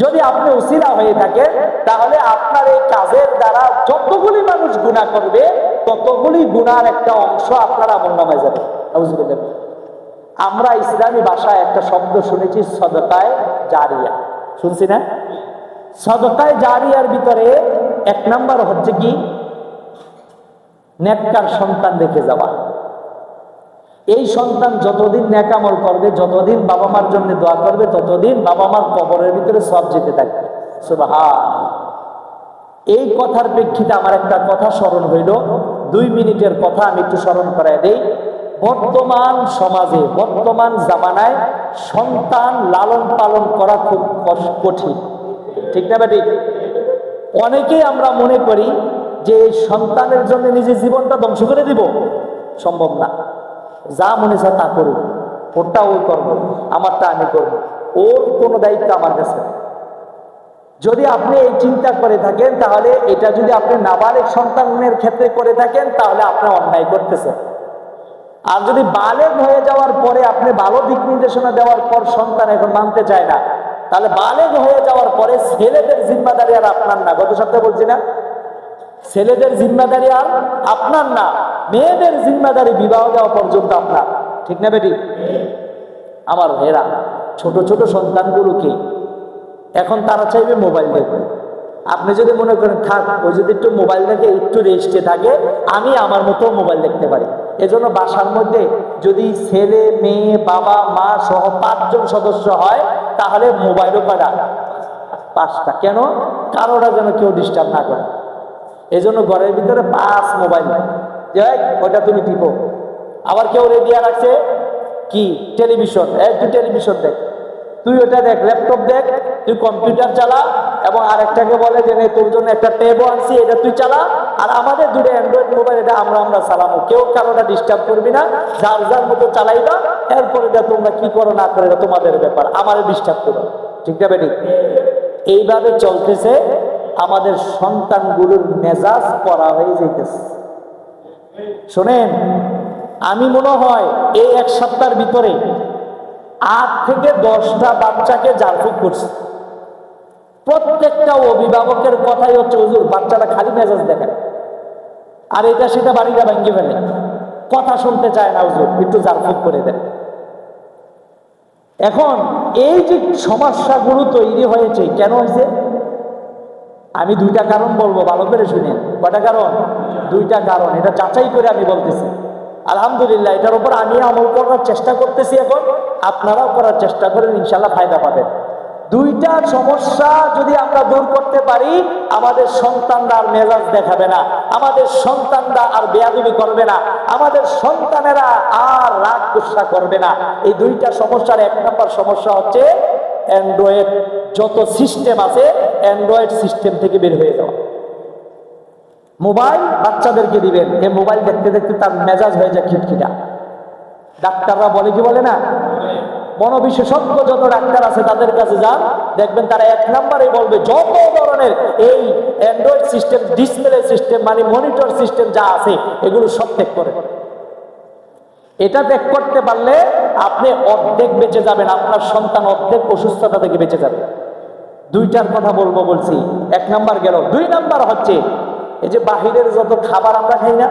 যদি আপনি উসিলা হয়ে থাকেন, তাহলে আপনার এই কাজের দ্বারা যতগুলি মানুষ গুনাহ করবে, ততগুলি গুনার একটা অংশ আপনার আমলনামায় যাবে। নাউযুবিল্লাহ। আমরা ইসলামী ভাষায় একটা শব্দ শুনেছি, সদকায়ে জারিয়া, শুনছি না? সদকায়ে জারিয়ার ভিতরে এক নাম্বার হচ্ছে কি, নেককার সন্তান রেখে যাওয়া। এই সন্তান যতদিন নেকামল করবে, যতদিন বাবা মার জন্য দোয়া করবে, ততদিন বাবা মার কবরের ভিতরে সব যেতে থাকবে। সুবহানাল্লাহ। এই কথার প্রেক্ষিতে আমার একটা কথা স্মরণ হইল, 2 মিনিটের কথা আমি একটু স্মরণ করায় দেই। বর্তমান সমাজে, বর্তমান জামানায় সন্তান লালন পালন করা খুব কঠিন, ঠিক না বেটি? অনেকেই আমরা মনে করি যে এই সন্তানের জন্য নিজের জীবনটা ধ্বংস করে দিব। সম্ভব না। যা মনে চায় তা করুক, ওরটা ও করবো, আমারটা আমি করবো, ওর কোনো দায়িত্ব আমার কাছে। যদি আপনি এই চিন্তা করে থাকেন, তাহলে এটা যদি আপনি নাবালেগ সন্তানের ক্ষেত্রে করে থাকেন, তাহলে আপনি অন্যায় করতেছেন। আর যদি বালেগ হয়ে যাওয়ার পরে আপনি ভালো দিক নির্দেশনা দেওয়ার পর সন্তান এখন মানতে চায় না, তাহলে বালেগ হয়ে যাওয়ার পরে ছেলেদের জিম্মাদারি আর আপনার না। গত সপ্তাহে বলছি না, ছেলেদের জিম্মাদারি আর আপনার না, মেয়েদের জিম্মাদারি বিবাহ দেওয়া পর্যন্ত আপনার, ঠিক না বেটি? আমার ভাইরা, ছোট ছোট সন্তানগুলোকে এখন তারা চাইবে মোবাইল দেখবে। আপনি যদি মনে করেন থাক, ওই যদি একটু মোবাইল দেখে একটু রেস্টে থাকে, আমি আমার মতো মোবাইল দেখতে পারি। এজন্য বাসার মধ্যে যদি ছেলে, মেয়ে, বাবা, মা সহ 5 জন সদস্য হয়, তাহলে মোবাইলও করা 5টা। কেন? কারোটা যেন কেউ ডিস্টার্ব না করে। এজন্য ঘরের ভিতরে 5 মোবাইল, ওটা তুমি টিপো। আবার কেউ রেডিয়া রাখছে কি, টেলিভিশন, তুই টেলিভিশন দেখ, তুই ওটা দেখ, ল্যাপটপ দেখ, তুই কম্পিউটার চালা, এবং আরেকটাকে বলে যে তোর জন্য একটা ট্যাবও আনছি, এটা তুই চালা, আর আমাদের 2টা অ্যান্ড্রয়েড মোবাইল, এটা আমরা চালাবো, কেউ কারোটা ডিস্টার্ব করবি না, যার যার মতো চালাইবা, এরপরে তোমরা কি করো না করে তোমাদের ব্যাপার, আমারে ডিস্টার্ব করো, ঠিক না বেটি? এইভাবে চলতেছে, আমাদের সন্তানগুলোর মেজাজ করা হয়ে যাইতেছে। শোনেন, আমি মনে হয় এই 1 সপ্তাহের ভিতরে 8 থেকে 10টা বাচ্চাকে জারফুক করছে। প্রত্যেকটা অভিভাবকের কথাই হচ্ছে, হুজুর বাচ্চাটা খালি মেজাজ দেখেন, আর এটা সেটা বাড়িটা ভাঙ্গি ফেলে, কথা শুনতে চায় না, হুজুর একটু জারফুক করে দেন। এখন এই যে সমস্যাগুলো তৈরি হয়েছে, কেন হয়েছে? আমি 2টা কারণ বলবো, ভালো করে শুনেন। কয়টা কারণ? 2টা কারণ, এটা যাচাই করে আমি বলতেছি। আলহামদুলিল্লাহ, এটার উপর আমি আমল করার চেষ্টা করতেছি, এখন আপনারাও করার চেষ্টা করেন, ইনশাল্লাহ ফায়দা পাবেন। 2টা সমস্যা যদি আমরা দূর করতে পারি, আমাদের সন্তানরা আর মেজাজ দেখাবে না, আমাদের সন্তানরা আর বেয়াদবি করবে না, আমাদের সন্তানেরা আর রাগ গুসা করবে না। এই 2টা সমস্যার 1 নম্বর সমস্যা হচ্ছে অ্যান্ড্রয়েড, যত সিস্টেম আছে অ্যান্ড্রয়েড সিস্টেম থেকে বের হয়ে যাওয়া। মোবাইল বাচ্চাদেরকে দিবেন, এই মোবাইল দেখতে দেখতে তার মেজাজ হয়ে যায় খিটখিটা। ডাক্তাররা বলে কি বলে না, মনোবিশেষজ্ঞ যত ডাক্তার আছে তাদের কাছে যান, দেখবেন তারা এক নম্বরে বলবে যত ধরনের এই অ্যান্ড্রয়েড সিস্টেম, ডিসপ্লে সিস্টেম, মানে মনিটর সিস্টেম যা আছে এগুলো সব ত্যাগ করে। এটা ত্যাগ করতে পারলে আপনি অর্ধেক বেঁচে যাবেন, আপনার সন্তান অর্ধেক অসুস্থতা থেকে বেঁচে যাবে। দুইটার কথা বলছি, এক নাম্বার গেল। দুই নাম্বার হচ্ছে এই যে বাহিরের যত খাবার আমরা খাই না,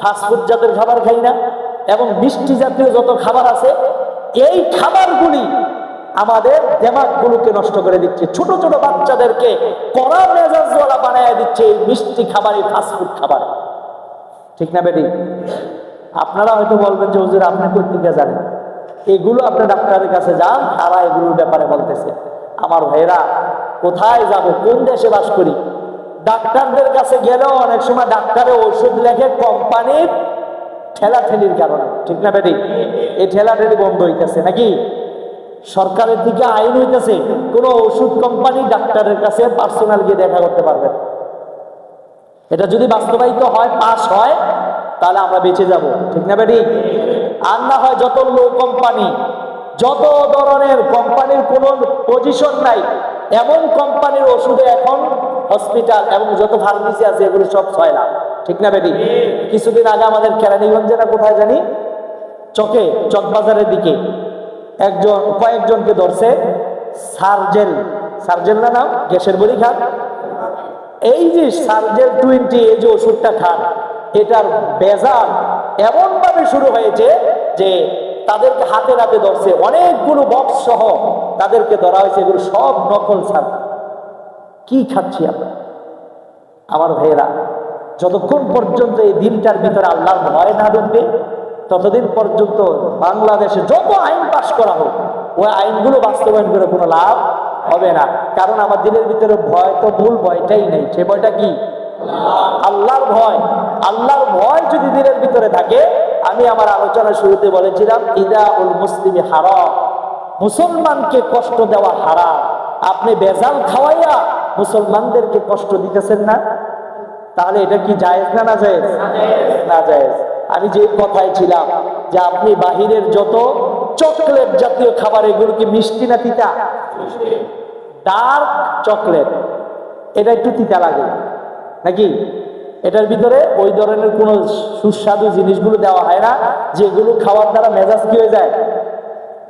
ফাস্টফুড জাতের খাবার খাই না, এবং মিষ্টি জাতীয় যত খাবার আছে, এই খাবারগুলি আমাদের দিমাগগুলোকে নষ্ট করে দিচ্ছে। ছোট ছোট বাচ্চাদেরকে কড়া মেজাজওয়ালা বানায় দিচ্ছে এই মিষ্টি খাবার, এই ফাস্টফুড খাবার। ঠিক না বেটি? আপনারা হয়তো বলবেন যে হুজুর আপনি কই থেকে জানেন? এগুলো আপনি ডাক্তারের কাছে যান, তারা এগুলোর ব্যাপারে বলতেছে। আমার ভাইরা, কোথায় যাব, কোন দেশে বাস করি, ডাক্তারদের কাছে গেলেও অনেক সময় ডাক্তারে ওষুধ লেখে কোম্পানির ঠেলাঠেলির কারণে। ঠিক না বেটি? এই ঠেলাঠেলি বন্ধ হইতেছে নাকি? সরকারের দিকে আইন হইতেছে কোন ওষুধ কোম্পানি ডাক্তারের কাছে পার্সোনাল গিয়ে দেখা করতে পারবে। এটা যদি বাস্তবায়িত হয়, পাস হয়, তাহলে আমরা বেঁচে যাব। ঠিক না বেটি? আর না হয় যত লো কোম্পানি, যত ধরনের কোম্পানির কোনো পজিশন নাই এমন কোম্পানির ওষুধে এখন হসপিটাল এবং যত ফার্মেসি আছে এগুলো সব 6 লাখ। ঠিক না বেটি? কিছুদিন আগে আমাদের কেরানীগঞ্জে না কোথায় জানি, চকবাজারের দিকে কয়েকজনকে ধরছে সার্জেল না নাম, গ্যাসের বড়ি খান। এই যে সার্জেল 20, এই যে ওষুধটা খান, এটার বেজাল এমন ভাবে শুরু হয়েছে যে তাদেরকে হাতে নাতে ধরছে, অনেকগুলো বক্স সহ তাদেরকে ধরা হয়েছে। এগুলো সব নকল সার। কি খাচ্ছি আমরা? আমার ভাইয়েরা, যতক্ষণ পর্যন্ত এই দিনটার ভিতরে আল্লাহর ভয় না ঢুকবে, ততদিন পর্যন্ত বাংলাদেশে যত আইন পাশ করা হোক, ওই আইনগুলো বাস্তবায়ন করে কোনো লাভ হবে না। কারণ আমার দিনের ভিতরে ভয় তো মূল ভয়টাই নেই। সে ভয়টা কি? আল্লাহর ভয়। আল্লাহর ভয় যদি দিনের ভিতরে থাকে, আমি আমার আলোচনা শুরুতে বলেছিলাম, ইদা উল মুসলিমি হারাম, মুসলমানকে কষ্ট দেওয়া হারাম। আপনি বেজাল খাওয়াইয়া মুসলমানদেরকে কষ্ট দিতেছেন না, তাহলে এটা কি জায়েজ না না জায়েজ? না জায়েজ। আমি যে কথায় ছিলাম যে আপনি বাহিরের যত চকলেট জাতীয় খাবার, এগুলো কি মিষ্টি না তিতা? ডার্ক চকলেট, এটা একটু তিতা লাগে নাকি? এটার ভিতরে ওই ধরনের কোন সুস্বাদু জিনিসগুলো দেওয়া হয় না, যেগুলো খাওয়ার দ্বারা মেজাজ কি হয়ে যায়,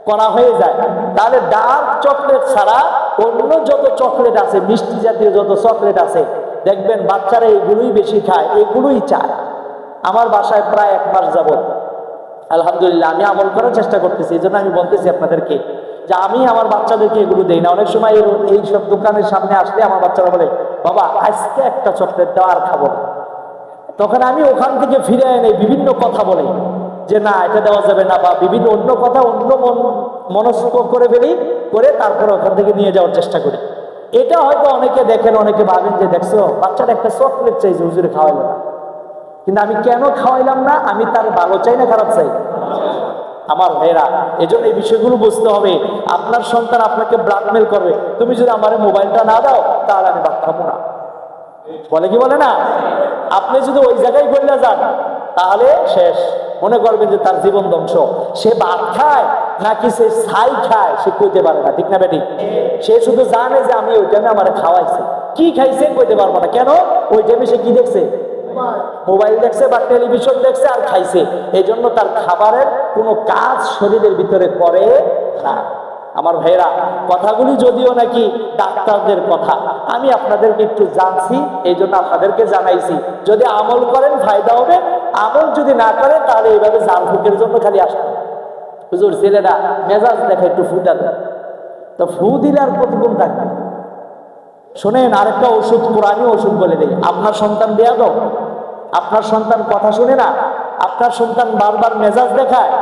করা হয়ে যায়। তাহলে ডার্ক চকলেট ছাড়া অন্য যত চকলেট আছে, মিষ্টি জাতীয় যত চকলেট আছে, দেখবেন বাচ্চারা এগুলোই বেশি খায়, এগুলোই চায়। আমার বাসায় প্রায় 1 মাস যাবত আলহামদুলিল্লাহ আমি আমল করার চেষ্টা করতেছি। এই জন্য আমি বলতেছি আপনাদেরকে যে আমি আমার বাচ্চাদেরকে এগুলো দেই না। অনেক সময় এই সব দোকানের সামনে আসলে আমার বাচ্চারা বলে, বাবা আজকে একটা চকলেট দাও, আর খাবো না। তখন আমি ওখান থেকে ফিরে এনে বিভিন্ন কথা বলি যে না, এটা দেওয়া যাবে না, বা বিভিন্ন অন্য কথা, অন্য মনস্ক করে ফেলি, করে তারপরে ওখান থেকে নিয়ে যাওয়ার চেষ্টা করি। এটা হয়তো অনেকে দেখেন, অনেকে ভাবেন যে দেখছো বাচ্চাটা একটা চকলেট চাইছে, হুজুরে খাওয়াইলো না। কিন্তু আমি কেন খাওয়াইলাম না? আমি তার ভালো চাই না খারাপ চাই? আমার ভাইরা, এজন্য এই বিষয়গুলো বুঝতে হবে। আপনার সন্তান আপনাকে ব্ল্যাকমেল করবে, তুমি যদি আমার মোবাইলটা না দাও তাহলে আমি ভাত খাবো না, বলে কি বলে না? আপনি যদি ওই জায়গায় বললে যান, তাহলে শেষ। মনে করবেন যে তার জীবন ধ্বংস। সে ভাত খায় নাকি সে ছাই খায় সে কইতে পারে না। ঠিক না বেটি? সে শুধু জানে যে আমি ওই টাইমে আমার খাওয়াইছে, কি খাইছে কইতে পারবো না। কেন? ওই টাইমে সে কি দেখছে? মোবাইল দেখছে বা টেলিভিশন দেখছে আর খাইছে। এই জন্য তার খাবারের কোনো কাজ শরীরের ভিতরে করে না। আমার ভাইরা, কথাগুলি যদিও নাকি ডাক্তারদের কথা, আমি আপনাদেরকে একটু জানছি, এই জন্য আপনাদেরকে জানাইছি। যদি আমল করেন ফায়দা হবে, আমল যদি না করেন তাহলে এইভাবে জাল ফুকের জন্য খালি আসবেন। হুজুর ছেলেরা মেজাজ দেখে একটু ফু দেন, তো ফু দিলে আর কতগুণ থাকবে। শোনেন, আরেকটা ওষুধ, কোরআনী ওষুধ বলে দেয়। আপনার সন্তান দেয়া দাও, আপনার সন্তান কথা শুনে না, আপনার সন্তান বারবার মেজাজ দেখায়,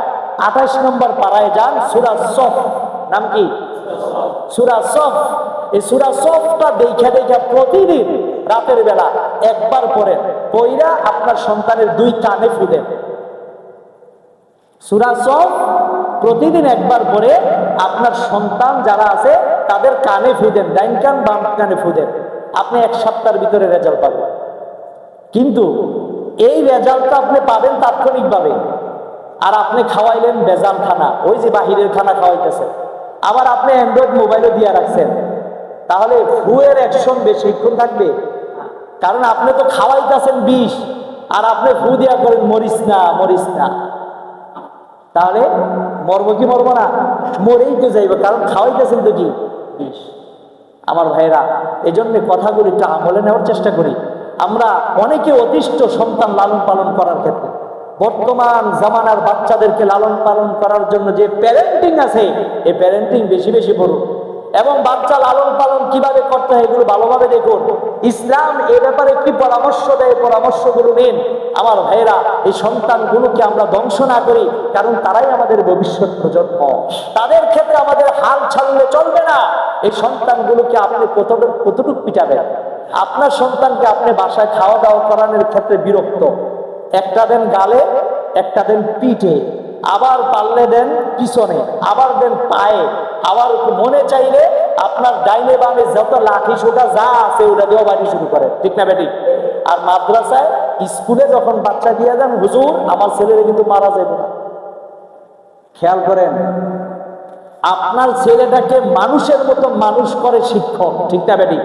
28 নম্বর পারায় যান, সূরা সফ। নাম কি? সূরা সফ। এই সূরা সফটা দেখা দেখা প্রতিদিন রাতের বেলা একবার পড়েন, পইরা আপনার সন্তানের 2 কানে ফু দেন। সূরা সফ প্রতিদিন একবার পড়ে আপনার সন্তান যারা আছে তাদের কানে ফু দেন, ডাইন কান বাম কানে ফু দেন। আপনি 1 সপ্তাহের ভিতরে রেজাল্ট পাবেন। কিন্তু এই রেজাল্টটা আপনি পাবেন তাৎক্ষণিকভাবে, আর আপনি খাওয়াইলেন বেজাল খানা, ওই যে বাহিরের খানা খাওয়াইতেছেন, আবার আপনি অ্যান্ড্রয়েড মোবাইলও দিয়ে রাখছেন, তাহলে ফুয়ের অ্যাকশন বেশিক্ষণ থাকবে? কারণ আপনি তো খাওয়াইতেছেন বিষ, আর আপনি ফু দিয়া করেন মরিস না মরিস না, তাহলে মরবো কি মরবো না? মরেই তো যাইব, কারণ খাওয়াইতেছেন তো কি বিষ। আমার ভাইরা, এই জন্য কথাগুলি একটু আমলে নেওয়ার চেষ্টা করি। আমরা অনেকে অতিষ্ঠ সন্তান লালন পালন করার ক্ষেত্রে। বর্তমান জামানার বাচ্চাদেরকে লালন পালন করার জন্য যে প্যারেন্টিং আছে, এই প্যারেন্টিং বেশি বেশি পড়ুন, এবং বাচ্চা লালন পালন কিভাবে করতে হয় এগুলো ভালোভাবে দেখুন। ইসলাম এ ব্যাপারে কি পরামর্শ দেয়, পরামর্শগুলো নিন। আমার ভাইরা, এই সন্তানগুলোকে আমরা ধ্বংস না করি, কারণ তারাই আমাদের ভবিষ্যৎ প্রজন্ম। তাদের ক্ষেত্রে আমাদের হাল ছাড়লে চলবে না। এই সন্তানগুলোকে আপনি কতটুকু পিটাবেন? আপনার সন্তানকে আপনি বাসায় খাওয়া দাওয়া করানোর ক্ষেত্রে বিরক্ত, একটা দেন গালে, একটা দেন পিঠে, আবার পারলে দেন পিছনে, আবার দেন পায়ে, আবার মনে চাইলে আপনার ডাইনে বামে যত লাঠি সোটা যা আছে ওটা দিয়েও বাড়ি শুরু করে, ঠিক না বেটি? আর মাদ্রাসায় স্কুলে যখন বাচ্চা দিয়ে যান, হুজুর আমার ছেলেরা কিন্তু মারা যাবে না। খেয়াল করেন, আপনার ছেলেটাকে মানুষের মতো মানুষ করে শিক্ষক, ঠিক না বেটি?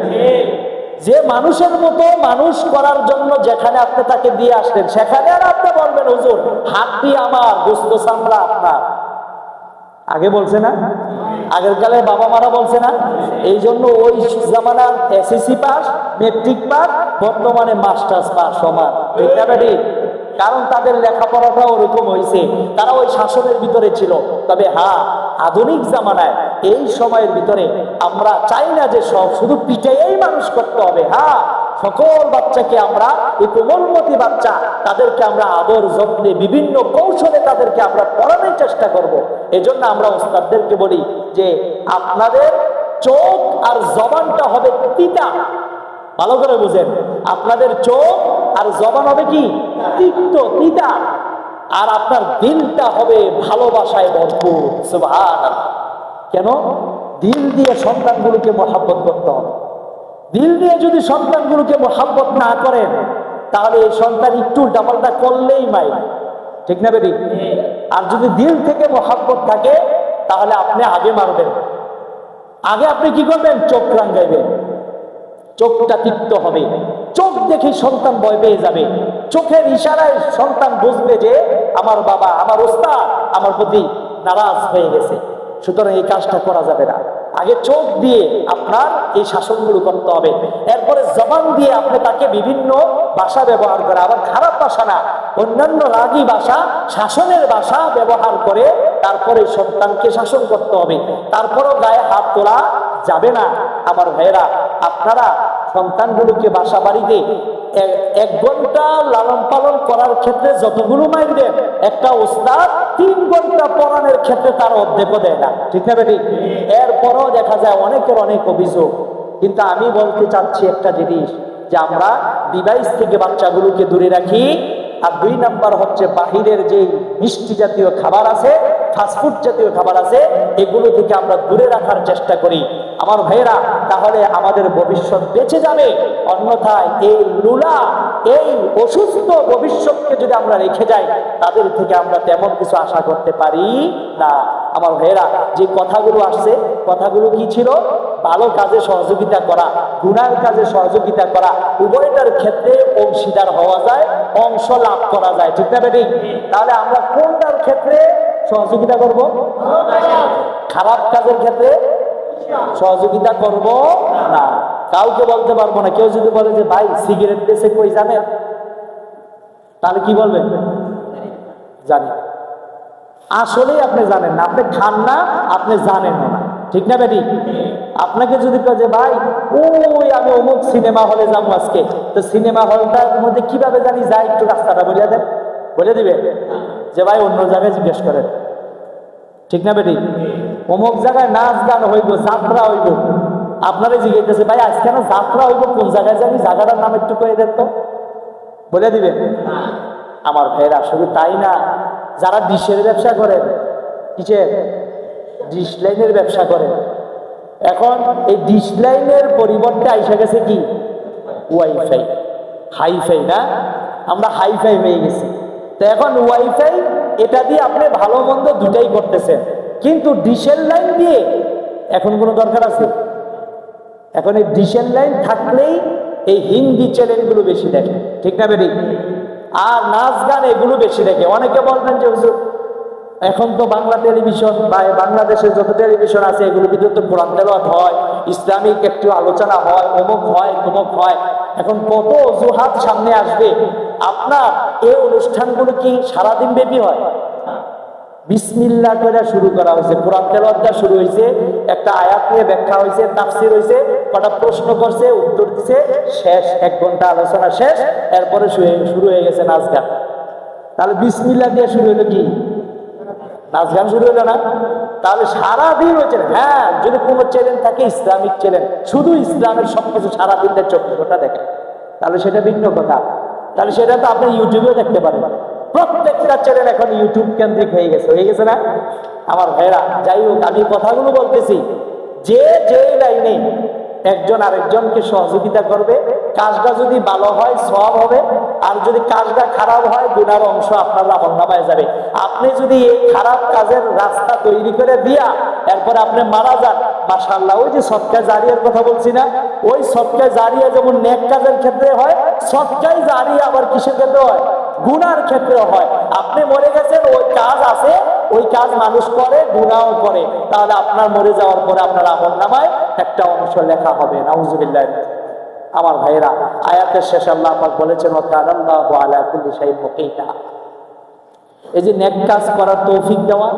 যে মানুষের মতো মানুষ করার জন্য যেখানে আপনি তাকে দিয়ে আসলেন, সেখানে আর আপনি বলবেন হুজুর হাতটি আমার, গোস্ত চামড়া আপনার। আগে বলছে না? আগের কালে বাবা মারা বলছে না? এই জন্য ওই জামানার এসএসসি পাস, মেট্রিক পাস, বর্তমানে মাস্টার্স পাস সমান, ঠিক না বেটি? কারণ তাদের লেখাপড়াটা ওরকম হয়েছে, তারা ওই শাসনের ভিতরে ছিল। তবে হ্যাঁ, আধুনিক জামানায় এই সময়ের ভিতরে আমরা চাই না যে সব শুধু পিটাইয়েই মানুষ করতে হবে। হ্যাঁ, সকল বাচ্চাকে আমরা, এই কোমলমতি বাচ্চা, তাদেরকে আমরা আদর যত্নে বিভিন্ন কৌশলে তাদেরকে আমরা পড়ানোর চেষ্টা করব। এজন্য আমরা ওস্তাদদেরকে বলি যে আপনাদের চোখ আর জবানটা হবে তিতা। ভালো করে বুঝেন, আপনাদের চোখ আর জবান হবে কি? তিক্ত, তিতা। আর আপনার দিলটা হবে ভালোবাসায় ভরপুর। সুবহানাল্লাহ। কেন? দিল দিয়ে সন্তানগুলোকে মহব্বত করতে হবে। দিল দিয়ে যদি সন্তানগুলোকে মহব্বত না করেন, তাহলে এই সন্তান একটু উল্টাপাল্টা করলেই মাই, ঠিক না বেটি? আর যদি দিল থেকে মহব্বত থাকে, তাহলে আপনি আগে মারবেন। আগে আপনি কি করবেন? চোখ রাঙ্গাইবেন, চোখটা তিক্ত হবে। চোখ দেখে সন্তান ভয় পেয়ে যাবে। চোখের ইশারায় সন্তান বুঝবে যে আমার বাবা, আমার ওস্তাদ আমার প্রতি নারাজ হয়ে গেছে। সুতরাং এই কাজটা করা যাবে না। আগে চোখ দিয়ে আপনার এই শাসনগুলো করতে হবে, এরপরে জবান দিয়ে আপনি তাকে বিভিন্ন ভাষা ব্যবহার করে, আবার খারাপ ভাষা না, অন্যান্য রাগী ভাষা, শাসনের ভাষা ব্যবহার করে তারপরে সন্তানকে শাসন করতে হবে। তারপরও গায়ে হাত তোলা যাবে না। আমার ভাইয়েরা, আপনারা সন্তানগুলোকে বাসা বাড়িতে 1 ঘন্টা লালন পালন করার ক্ষেত্রে যতগুলো মাইল দেন, একটা ওস্তাদ 3 ঘন্টা পড়ানোর ক্ষেত্রে তার অর্ধেকও দেয় না, ঠিক না বেটি? এরপরও দেখা যায় অনেকের অনেক অভিযোগ। কিন্তু আমি বলতে চাচ্ছি একটা জিনিস, যে আমরা ডিভাইস থেকে বাচ্চাগুলোকে দূরে রাখি। আর 2 নাম্বার হচ্ছে বাহিরের যে মিষ্টি জাতীয় খাবার আছে, ফাস্টফুড জাতীয় খাবার আছে, এগুলো থেকে আমরা দূরে রাখার চেষ্টা করি। আমার ভাইয়েরা, তাহলে আমাদের ভবিষ্যৎ বেঁচে যাবে। অন্যথায় এই লুলা, এই অসুস্থ ভবিষ্যৎকে যদি আমরা রেখে যাই, তাদের থেকে আমরা তেমন কিছু আশা করতে পারি না। আমার ভাইয়েরা, যে কথাগুলো আসছে, কথাগুলো কি ছিল? ভালো কাজে সহযোগিতা করা, গুনার কাজে সহযোগিতা করা, উভয়টার ক্ষেত্রে অংশীদার হওয়া যায়, অংশ লাভ করা যায়, ঠিক না বেটি? তাহলে আমরা কোনটার ক্ষেত্রে সহযোগিতা করব? খারাপ কাজের ক্ষেত্রে সহযোগিতা করব না। কাউকে বলতে পারবো না। কেউ যদি বলে যে ভাই সিগারেট বেচে কই জানেন, তাহলে কি বলবেন? জানি। আসলেই আপনি জানেন না, আপনি খান না, আপনি জানেন না, ঠিক না বেটি? আপনাকে যদি কয় যে ভাই ওই আমি অমুক সিনেমা হলে যাবো আজকে, তো সিনেমা হলটার মধ্যে কিভাবে জানি যাই, একটু রাস্তাটা বলে দেন, বলে দিবে যে ভাই অন্য জায়গায় জিজ্ঞেস করেন, ঠিক না বেটি? অমুক জায়গায় নাচ গান হইব, যাত্রা হইব, আপনারা জিজ্ঞেস ভাই আজকে না যাত্রা হইব, কোন জায়গায় জানি, জায়গাটার নাম একটু কয়ে দেন তো, বলে দিবে? আমার ভাইয়েরা, শুধু তাই না, যারা ডিশের ব্যবসা করেন, কিসের? ডিশ লাইনের ব্যবসা করেন, এখন এই ডিশ লাইনের পরিবর্তে আইসা গেছে কি? ওয়াইফাই। হাইফাই না, আমরা হাইফাই হয়ে গেছি। তো এখন ওয়াইফাই এটা দিয়ে আপনি ভালো মন্দ দুটাই করতেছেন, কিন্তু ডিশের লাইন দিয়ে এখন কোনো দরকার আছে? এখন এই ডিশের লাইন থাকলেই এই হিন্দি চ্যানেলগুলো বেশি দেখে, ঠিক না বেরিক? আর নাচ গান এগুলো বেশি দেখে। অনেকে বলবেন যে হুজুর এখন তো বাংলা টেলিভিশন বা বাংলাদেশের যত টেলিভিশন আছে এগুলোর ভিতরে তো কোরআন তেলাওয়াত হয়, ইসলামিক একটু আলোচনা হয়, অমুক হয় তমুক হয়। এখন কত অজুহাত সামনে আসবে। আপনার এই অনুষ্ঠানগুলো কি সারাদিন ব্যাপী হয়? বিসমিল্লাহ করে শুরু করা হয়েছে, কোরআন তেলাওয়াত শুরু হয়েছে, একটা আয়াত নিয়ে ব্যাখ্যা হয়েছে, তাফসীর হয়েছে, কটা প্রশ্ন করছে, উত্তর দিছে, শেষ। 1 ঘন্টা আলোচনা শেষ, এরপরে শুরু হয়ে গেছে নাচ গান। তাহলে বিসমিল্লাহ দিয়ে শুরু হলো কি? নাচ গান শুরু হলো না? তাহলে সারাদিন হচ্ছে। হ্যাঁ, যদি কোনো চ্যানেল থাকে ইসলামিক চ্যানেল, শুধু ইসলামের সবকিছু সারাদিন 24 ঘন্টা দেখে, তাহলে সেটা ভিন্ন কথা। তাহলে সেটা তো আপনি ইউটিউবেও দেখতে পারেন। প্রত্যেকটা চ্যানেল এখন ইউটিউব কেন্দ্রিক হয়ে গেছে না আমার ভাইরা? যাই হোক, আমি কথাগুলো বলতেছি, যে লাইনে একজন আরেকজনকে সহযোগিতা করবে, কাজটা যদি ভালো হয় সওয়াব হবে, আর যদি কাজটা খারাপ হয় গুনার অংশ আপনার আমলনামায় যাবে। আপনি যদি এই খারাপ কাজের রাস্তা তৈরি করে দিয়া এরপরে আপনি মারা যান, মাশাআল্লাহ, ওই যে সদকা জারিয়ার কথা বলছি না, ওই সদকা জারিয়া যেমন নেক কাজের ক্ষেত্রে হয়, সদকাই জারিয়া আবার কিসের ক্ষেত্রে হয়? গুনার ক্ষেত্রে হয়। আপনি মরে গেছেন, ওই কাজ আছে, ওই কাজ মানুষ করে, গুনাও করে, তাহলে আপনার মরে যাওয়ার পরে আপনার আমলনামায় একটা অংশ লেখা হবে। নাউজুবিল্লাহ। আমার ভাইরা, আয়াতের শেষে আল্লাহ পাক বলেছেন ওয়া কানা আল্লাহু আলা কুল্লি শাইইন মুকিতা। এই যে নেক কাজ করার তৌফিক দেওয়া,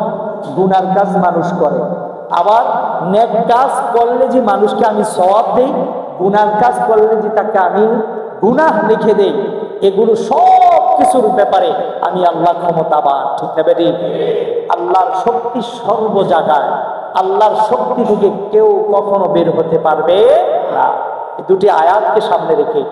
গুনার কাজ মানুষ করে। আবার নেক কাজ করলে যে মানুষকে আমি সওয়াব দেই, গুনার কাজ করলে যে তাকে আমি গুনাহ লিখে দেই, এগুলো সব কিছুর ব্যাপারে আমি আল্লাহ ক্ষমতাবান, ঠিক না বেটি? আল্লাহর শক্তি সর্ব জায়গায়। আল্লাহর শক্তি থেকে কেউ কখনো বের হতে পারবে না। এই দুটি আয়াতকে সামনে রেখে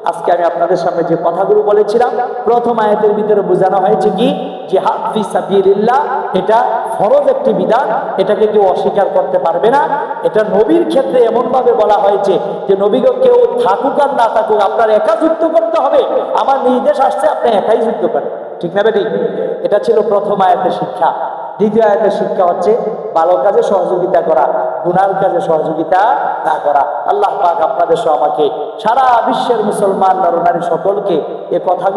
আজকে আমি আপনাদের সামনে যে কথাগুলো বলেছিলাম, প্রথম আয়াতের ভিতরে বোঝানো হয়েছে কি, জিহাদ ফি সাবিলিল্লাহ এটা ফরজ একটি বিধান, এটাকে কেউ অস্বীকার করতে পারবে না। এটা নবীর ক্ষেত্রে এমন ভাবে বলা হয়েছে যে নবীকে কেউ থাকুক আর না থাকুক, আপনার একা যুদ্ধ করতে হবে। আমার নির্দেশ আসছে, আপনি একাই যুদ্ধ করেন, ঠিক না বেটি? এটা ছিল প্রথম আয়াতের শিক্ষা। দ্বিতীয় আয়াতের শিক্ষা হচ্ছে ভালো কাজে সহযোগিতা করা, গুনার কাজে সহযোগিতা না করা। আল্লাহ পাক আপনাদের সহ আমাকে, সারা বিশ্বের মুসলমান নরনারী সকলকে এ কথাগুলো